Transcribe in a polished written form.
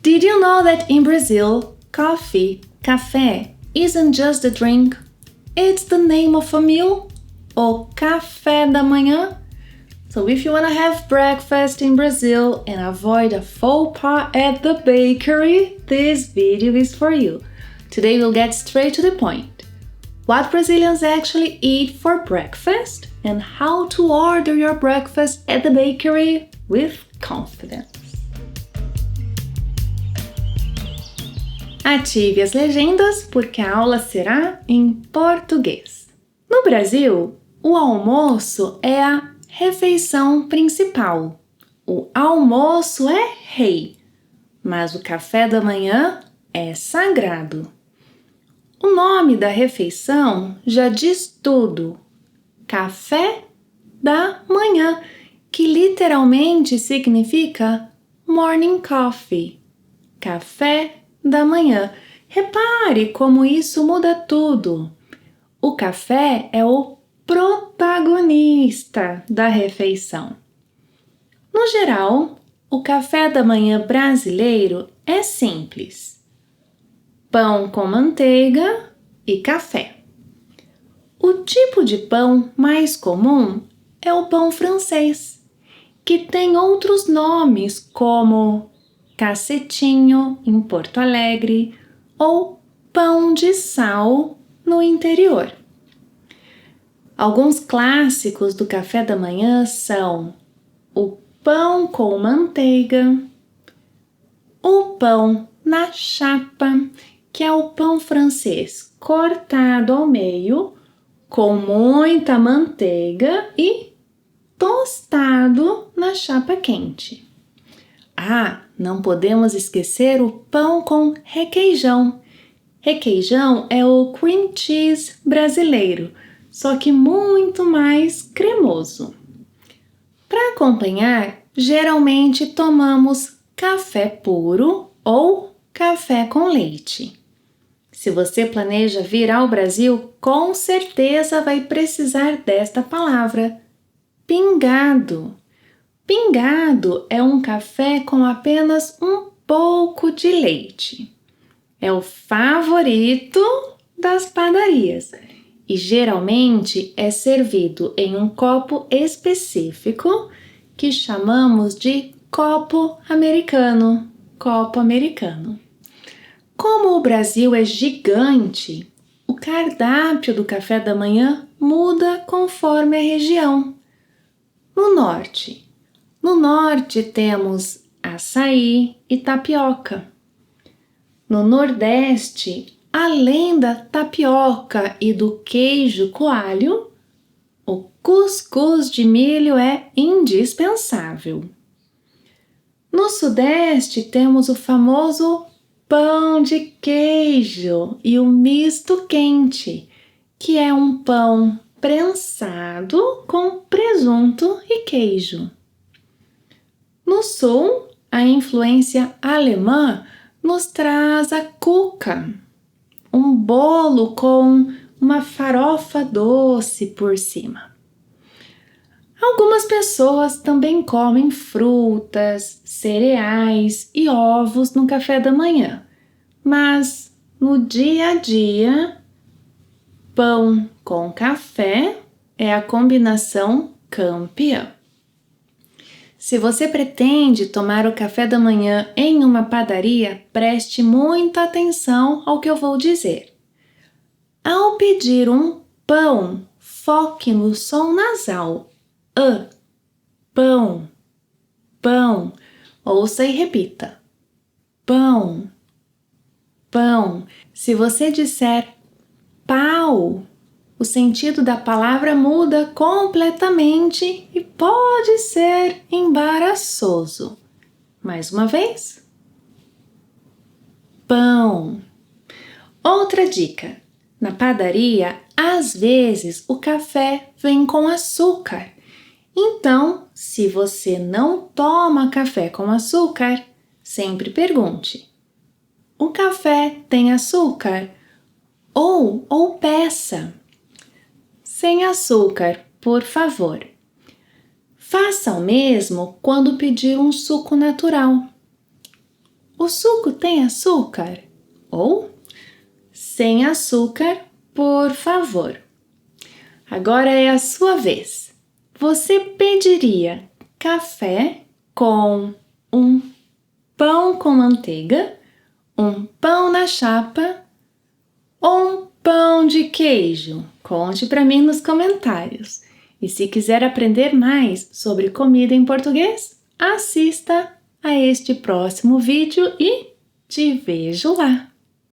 Did you know that in Brazil, coffee, café, isn't just a drink? It's the name of a meal, o café da manhã. So if you want to have breakfast in Brazil and avoid a faux pas at the bakery, this video is for you. Today we'll get straight to the point. What Brazilians actually eat for breakfast and how to order your breakfast at the bakery with confidence. Ative as legendas porque a aula será em português. No Brasil, o almoço é a refeição principal. O almoço é rei, mas o café da manhã é sagrado. O nome da refeição já diz tudo. Café da manhã, que literalmente significa morning coffee. Café da manhã. Repare como isso muda tudo. O café é o protagonista da refeição. No geral, o café da manhã brasileiro é simples: pão com manteiga e café. O tipo de pão mais comum é o pão francês, que tem outros nomes como cacetinho em Porto Alegre ou pão de sal no interior. Alguns clássicos do café da manhã são o pão com manteiga, o pão na chapa, que é o pão francês cortado ao meio, com muita manteiga e tostado na chapa quente. Não podemos esquecer o pão com requeijão. Requeijão é o cream cheese brasileiro, só que muito mais cremoso. Para acompanhar, geralmente tomamos café puro ou café com leite. Se você planeja vir ao Brasil, com certeza vai precisar desta palavra: pingado. Pingado é um café com apenas um pouco de leite. É o favorito das padarias e geralmente é servido em um copo específico que chamamos de copo americano. Copo americano. Como o Brasil é gigante, o cardápio do café da manhã muda conforme a região. No norte temos açaí e tapioca. No nordeste, além da tapioca e do queijo coalho, o cuscuz de milho é indispensável. No sudeste temos o famoso pão de queijo e o misto quente, que é um pão prensado com presunto e queijo. No sul, a influência alemã nos traz a cuca, um bolo com uma farofa doce por cima. Algumas pessoas também comem frutas, cereais e ovos no café da manhã, mas no dia a dia, pão com café é a combinação campeã. Se você pretende tomar o café da manhã em uma padaria, preste muita atenção ao que eu vou dizer. Ao pedir um pão, foque no som nasal. Pão, pão. Ouça e repita. Pão, pão. Se você disser pau, o sentido da palavra muda completamente e pode ser embaraçoso. Mais uma vez. Pão. Outra dica. Na padaria, às vezes o café vem com açúcar. Então, se você não toma café com açúcar, sempre pergunte: o café tem açúcar? Ou peça: sem açúcar, por favor. Faça o mesmo quando pedir um suco natural. O O suco tem açúcar? Ou sem açúcar, por favor. Agora é a sua vez. Você pediria café com um pão com manteiga, um pão na chapa ou um pão de queijo? Conte para mim nos comentários. E se quiser aprender mais sobre comida em português, assista a este próximo vídeo e te vejo lá!